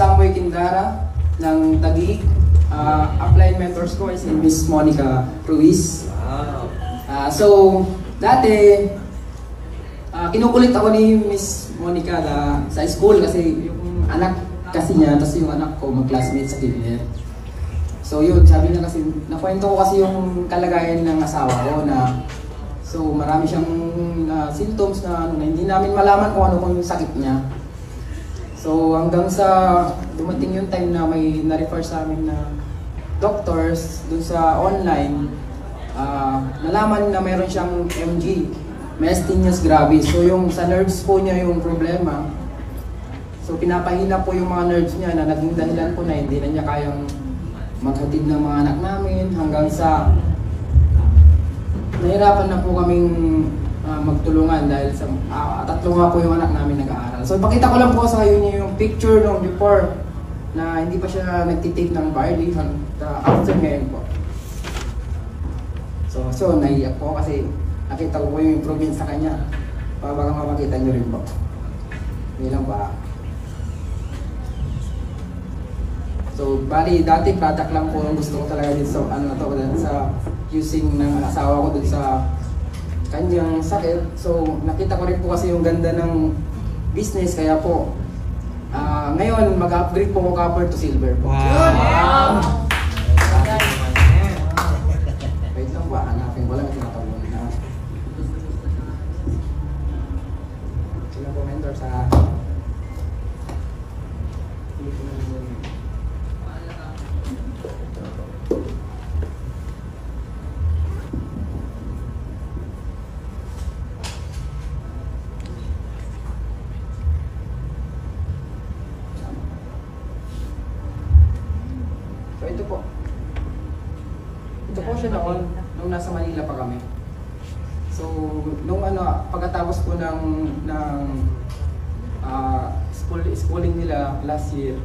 Samuel Kindara ng Taguig. Upline mentors ko is Miss Monica Ruiz. So, dati, kinukulit ako ni Miss Monica sa school kasi yung anak kasi niya, tapos yung anak ko mag-classmate sa Kibner. So yun, sabi niya kasi, nakwento ko kasi yung kalagayan ng asawa ko na so marami siyang symptoms na hindi namin malaman kung ano yung sakit niya. So hanggang sa dumating yung time na may na-refer sa amin na doctors dun sa online, nalaman na mayroon siyang MG, myasthenia gravis. So yung sa nerves po niya yung problema. So pinapahina po yung mga nerves niya na naging dahilan po na hindi na niya kayang maghatid ng mga anak namin hanggang sa nahirapan na po kaming magtulungan dahil sa tatlo nga po yung anak namin nag-aaral. So ipakita ko lang po sa kayo yung picture nung before na hindi pa siya nagtitake ng barley after ngayon po. So naiiyak po kasi nakita ko po yung improvement sa kanya. Baka makita nyo rin po. Hindi lang ba? So, bali, dati product lang po ang gusto ko talaga din sa, sa using ng asawa ko dun sa kanyang sakit. So, nakita ko rin po kasi yung ganda ng business, kaya po, ngayon, mag-upgrade po ko copper to silver po. Wow! Wait lang po, hanapin ko lang at tinatawag na. Sila po mentor sa ito po siya noon, nung nasa Manila pa kami. So, nung pagkatapos po ng schooling nila last year,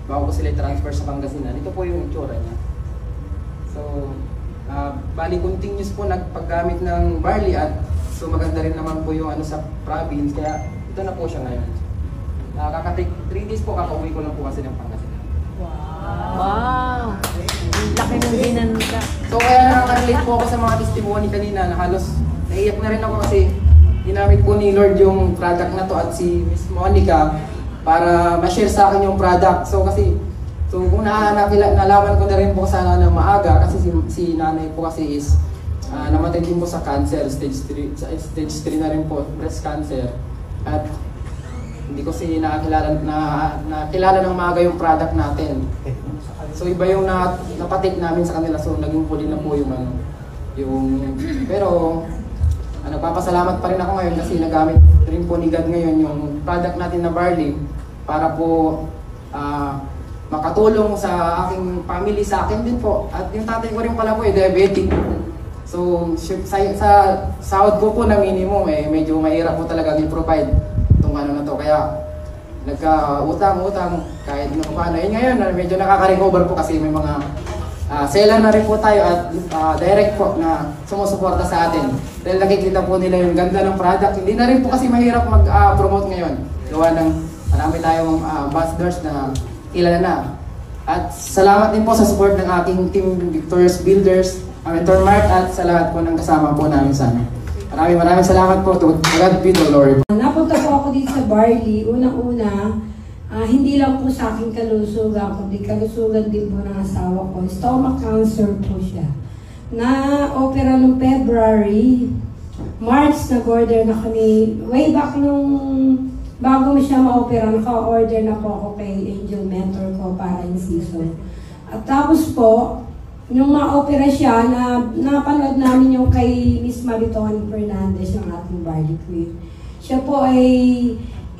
bago ko sila transfer sa Pangasinan, ito po yung itsura niya. So, bali continuous po nagpaggamit ng barley at so maganda rin naman po yung sa province, kaya ito na po siya ngayon. Kaka-take 3 days po, kakauwi ko lang po kasi ng Pangasinan. Wow! Laki ng ginanda. So kaya nakaka-relate po ako sa mga testimony kanina na halos naiyak na rin ako kasi ginamit po ni Lord yung product na to at si Miss Monica para ma-share sa akin yung product. So kung nalaman ko na rin po sana na maaga kasi si nanay po kasi is namatay din po sa cancer, stage 3 na rin po, breast cancer. At hindi ko nakilala ng maaga yung product natin. So iba yung napatik namin sa kanila, so naging huli na po pero nagpapasalamat pa rin ako ngayon kasi nagamit rin po ni God ngayon yung product natin na barley para po makatulong sa aking family, sa akin din po. At yung tatay ko rin pala po diabetic. So sa sahod ko po na minimum medyo mahirap po talaga i-provide itong na to, kaya nagka-utang kahit ano paano. Ngayon medyo nakaka-recover po kasi may mga seller na rin po tayo at direct po na sumusuporta sa atin. Dahil nakikita po nila yung ganda ng product. Hindi na rin po kasi mahirap mag-promote ngayon. Gawa ng marami tayong ambassadors na kilala na. At salamat din po sa support ng aking team Victorious Builders, Mentor Mark, at sa lahat po ng kasama po namin sa amin. Maraming salamat po. To God be the Lord. Napunta po ako dito sa barley. Unang-una, hindi lang po sa aking kalusugan, kundi kalusugan din po ng asawa ko. Stomach cancer po siya. Na-opera noong February, March, nag-order na kami. Way back nung bago siya ma-opera, naka-order na po ako kay Angel Mentor ko para in season. At tapos po, nung ma-opera siya, napanood namin yung kay Miss Mariton Fernandez, yung ating barley queen. Siya po ay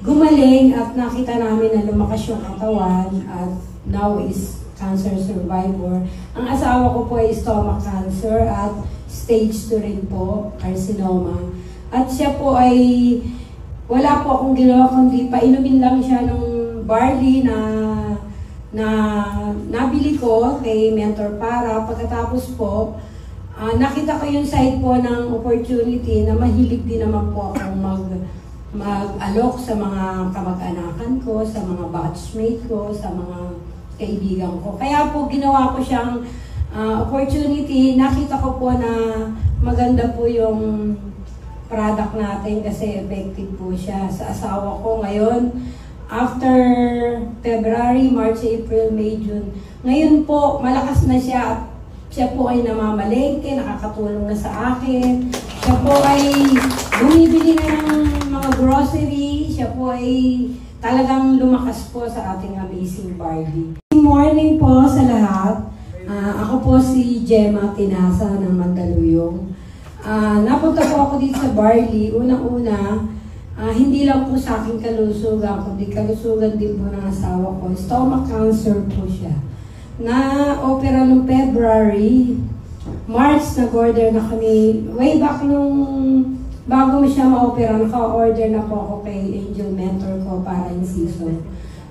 gumaling at nakita namin na lumakas yung katawan at now is cancer survivor. Ang asawa ko po ay stomach cancer at stage 2 rin po, carcinoma. At siya po ay wala po akong ginawa kundi painumin lang siya ng barley na nabili ko kay Mentor para. Pagkatapos po, nakita ko yung side po ng opportunity na mahilig din naman po akong mag-alok sa mga kamag-anakan ko, sa mga batchmate ko, sa mga kaibigan ko. Kaya po ginawa ko siyang opportunity. Nakita ko po na maganda po yung product natin kasi effective po siya sa asawa ko ngayon. After February, March, April, May, June. Ngayon po, malakas na siya at siya po ay namamalengke, nakakatulong na sa akin. Siya po ay bumibili na ng mga grocery. Siya po ay talagang lumakas po sa ating amazing Barbie. Good morning po sa lahat. Ako po si Gemma Tinasa ng Mandaluyong. Napunta po ako dito sa Barley. Unang-una, hindi lang po sa aking kalusugan, kundi kalusugan din po ng asawa ko. Stomach cancer po siya. Na-opera noong February, March, nag-order na kami. Way back nung bago mo siya ma-opera, naka-order na po ako kay Angel Mentor ko para in season.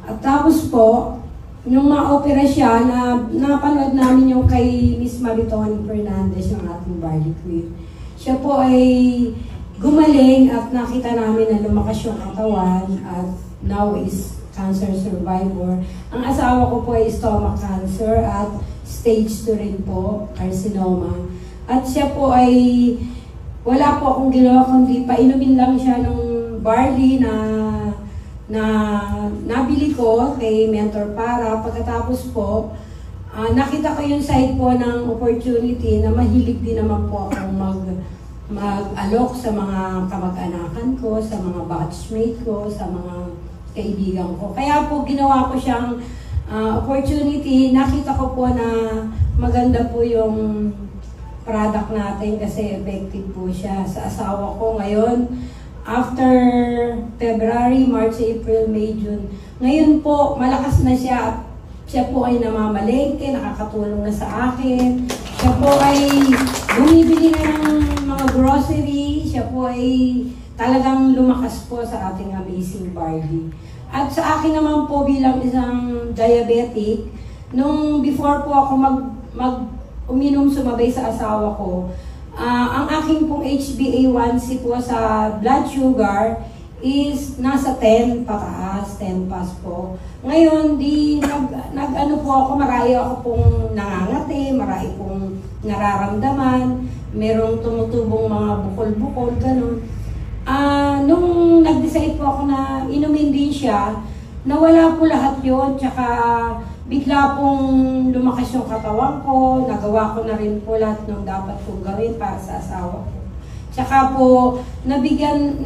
At tapos po, nung ma-opera siya, napanood namin yung kay Miss Maritoni Fernandez, yung ating Barley Queen. Siya po ay gumaling at nakita namin na lumakas yung katawan at now is cancer survivor. Ang asawa ko po ay stomach cancer at stage 2 rin po, carcinoma. At siya po ay wala po akong ginawa kundi painumin lang siya ng barley na nabili ko kay Mentor para. Pagkatapos po, nakita ko yung side po ng opportunity na mahilig din naman po akong mag-alok sa mga kamag-anakan ko, sa mga batchmate ko, sa mga kaibigan ko. Kaya po ginawa ko siyang opportunity. Nakita ko po na maganda po yung product natin kasi effective po siya sa asawa ko ngayon. After February, March, April, May, June. Ngayon po, malakas na siya at siya po ay namamalengke, nakakatulong na sa akin. Siya po ay bumibili na ng mga grocery. Siya po ay talagang lumakas po sa ating amazing Barbie. At sa akin naman po bilang isang diabetic, nung before po ako uminom sumabay sa asawa ko, ang aking pong HbA1c po sa blood sugar is nasa 10 pataas, 10 pas po. Ngayon, nag-ano po ako, marami ako pong nangangati, marami pong nararamdaman, merong tumutubong mga bukol-bukol, ganun. Nung nag-decide po ako na inumin din siya, nawala po lahat yun, tsaka bigla pong lumakas yung katawan ko, nagawa ko na rin po lahat ng dapat kong gawin para sa asawa ko. Tsaka po, nabigyan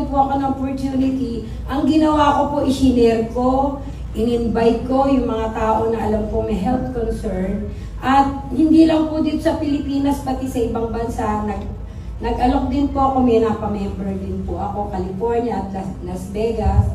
po ako ng opportunity. Ang ginawa ko po, isinare ko, in-invite ko yung mga tao na alam ko may health concern. At hindi lang po dito sa Pilipinas, pati sa ibang bansa, nag-alok din po ako, may napamember din po ako, California at Las Vegas.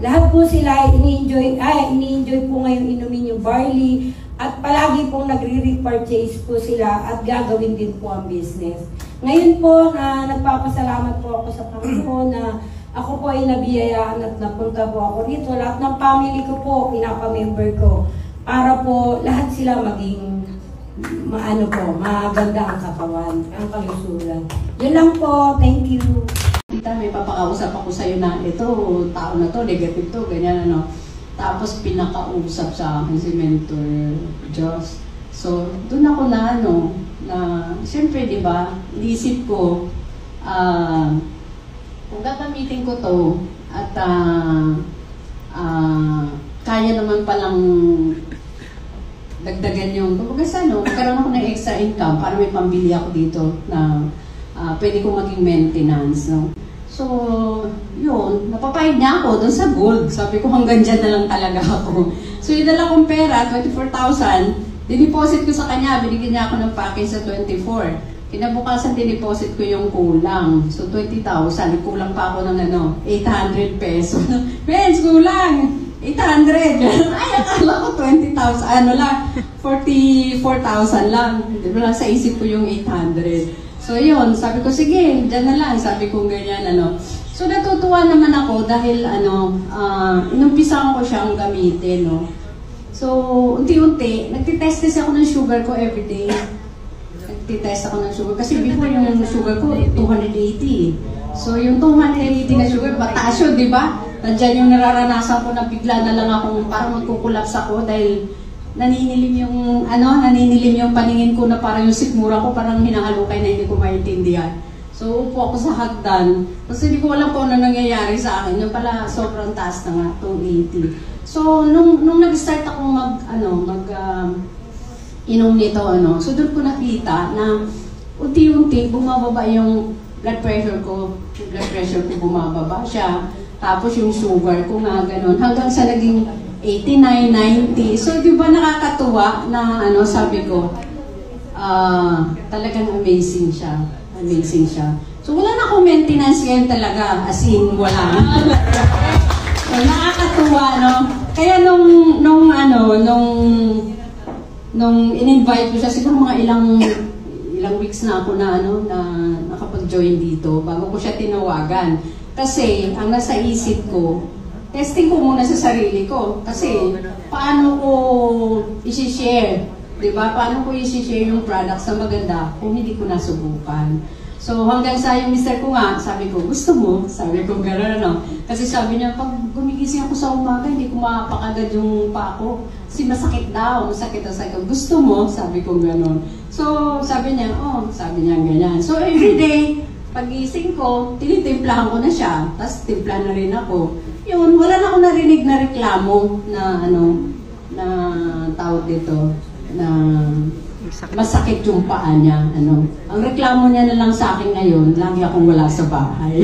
Lahat po sila ini-enjoy po ngayon inumin yung barley at palagi pong nagre-repurchase po sila at gagawin din po ang business. Ngayon po na nagpapasalamat po ako sa Panginoon na ako po ay nabiyayaan at napunta po ako rito. Lahat ng family ko po, pinapamember ko para po lahat sila maging maganda ang katawan, ang kalusugan. Yun lang po. Thank you. Tita, may papakausap ako sa'yo na ito, tao na to, negative to, ganyan ano. Tapos pinakausap sa akin si Mentor Joss. So, doon ako na siyempre, di ba, iisip ko, kung gagamitin ko to, at kaya naman palang dagdagan yung, magkaroon ako ng extra income para may pambili ako dito na pwede kong maging maintenance, no? So, yun, napapayag niya ako doon sa gold. Sabi ko, hanggang dyan na lang talaga ako. So, yung dala kong pera, 24,000, dineposit ko sa kanya, binigyan niya ako ng package sa 24. Kinabukasan, dineposit ko yung kulang. So, 20,000, kulang pa ako ng 800 pesos. Friends, kulang! 800! Ay, akala ko 20,000, 44,000 lang. Di ba lang sa isip ko yung 800. So, yun, sabi ko, sige, dyan na lang, sabi ko ganyan, So, natutuwa naman ako dahil, inumpisahan ko siyang gamitin, no. So, unti-unti, nagtitest ako ng sugar ko everyday. Nagtitest ako ng sugar, kasi before yung sugar ko, 280. So yung 280 na sugar, mataas yun, di ba? Nandiyan yung nararanasan ko na bigla na lang akong parang magkukulaps ako dahil naninilim yung paningin ko na parang yung sikmura ko parang hinahalukay na hindi ko maintindihan. So upo ako sa hagdan, kasi hindi ko alam kung ano nangyayari sa akin. Yung pala sobrang taas na nga, 280. So nung nag-start ako inom nito, so doon ko nakita na unti-unti bumababa yung blood pressure ko bumababa siya. Tapos yung sugar ko nga ganun, hanggang sa naging 89, 90. So di ba nakakatuwa na sabi ko, talagang amazing siya. Amazing siya. So wala na akong maintenance ngayon talaga, as in wala. So nakakatuwa, no? Kaya nung in-invite ko siya, siguro mga ilang weeks na ako na nakapag-join dito bago ko siya tinawagan. Kasi ang nasa isip ko, testing ko muna sa sarili ko. Kasi paano ko i-share? Diba? Paano ko i-share yung products na maganda kung hindi ko nasubukan? So hanggang sa yung mister ko nga, sabi ko, gusto mo? Sabi ko, gano'n, Kasi sabi niya, pag gumigising ako sa umaga, hindi ko mapakagad yung pa ako. Kasi masakit daw. Sabi ko, gusto mo? Sabi ko, gano'n. So sabi niya, sabi niya ganyan. So everyday, pag-gising ko, tinitimplahan ko na siya. Tapos timpla na rin ako. Yun, wala na ako narinig na reklamo na na tawag dito, na masakit yung paa niya. Ang reklamo niya na lang sa akin ngayon, lagi akong wala sa bahay.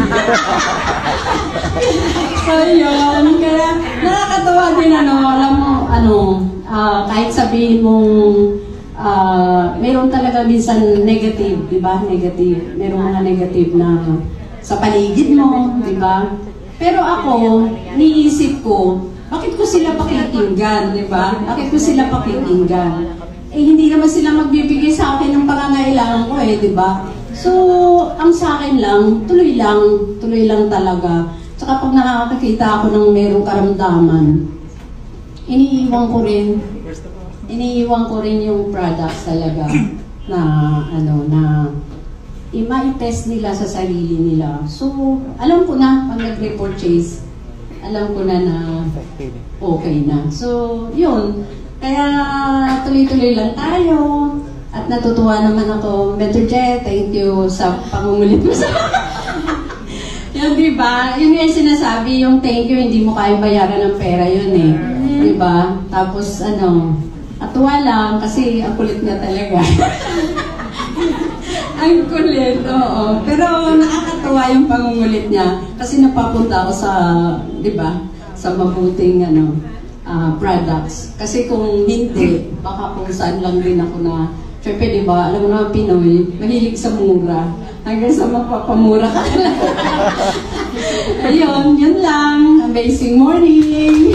So yun, kaya nakakatawa din, alam mo, kahit sabihin mong mayroon talaga minsan negative, di ba? Negative. Mayroong mga negative na sa paligid mo, di ba? Pero ako, niisip ko, bakit ko sila pakikinggan, di ba? Bakit ko sila pakikinggan? Hindi naman sila magbibigay sa akin ng pangangailangan ko di ba? So, ang sa akin lang, tuloy lang talaga. Tsaka pag nakakakita ako ng mayroong karamdaman, iniiwan ko rin yung products talaga na i-test nila sa sarili nila. So, alam ko na pag nag-repurchase, alam ko na okay na. So, yun. Kaya tuloy-tuloy lang tayo. At natutuwa naman ako, Mentor Jet, thank you sa pangungulit mo sa yun, diba? Yun yung sinasabi, yung thank you, hindi mo kayang bayaran ng pera yun Diba? Tapos atuwa lang kasi ang kulit niya talaga. Ang kulit, oo. Pero nakakatuwa yung pangungulit niya kasi napapunta ako sa, diba, sa mabuting products. Kasi kung hindi, baka kung saan lang din ako na, syempre diba, alam mo naman Pinoy, mahilig sa mura. Hanggang sa mapapamura ka na. Ayun, yun lang. Amazing morning!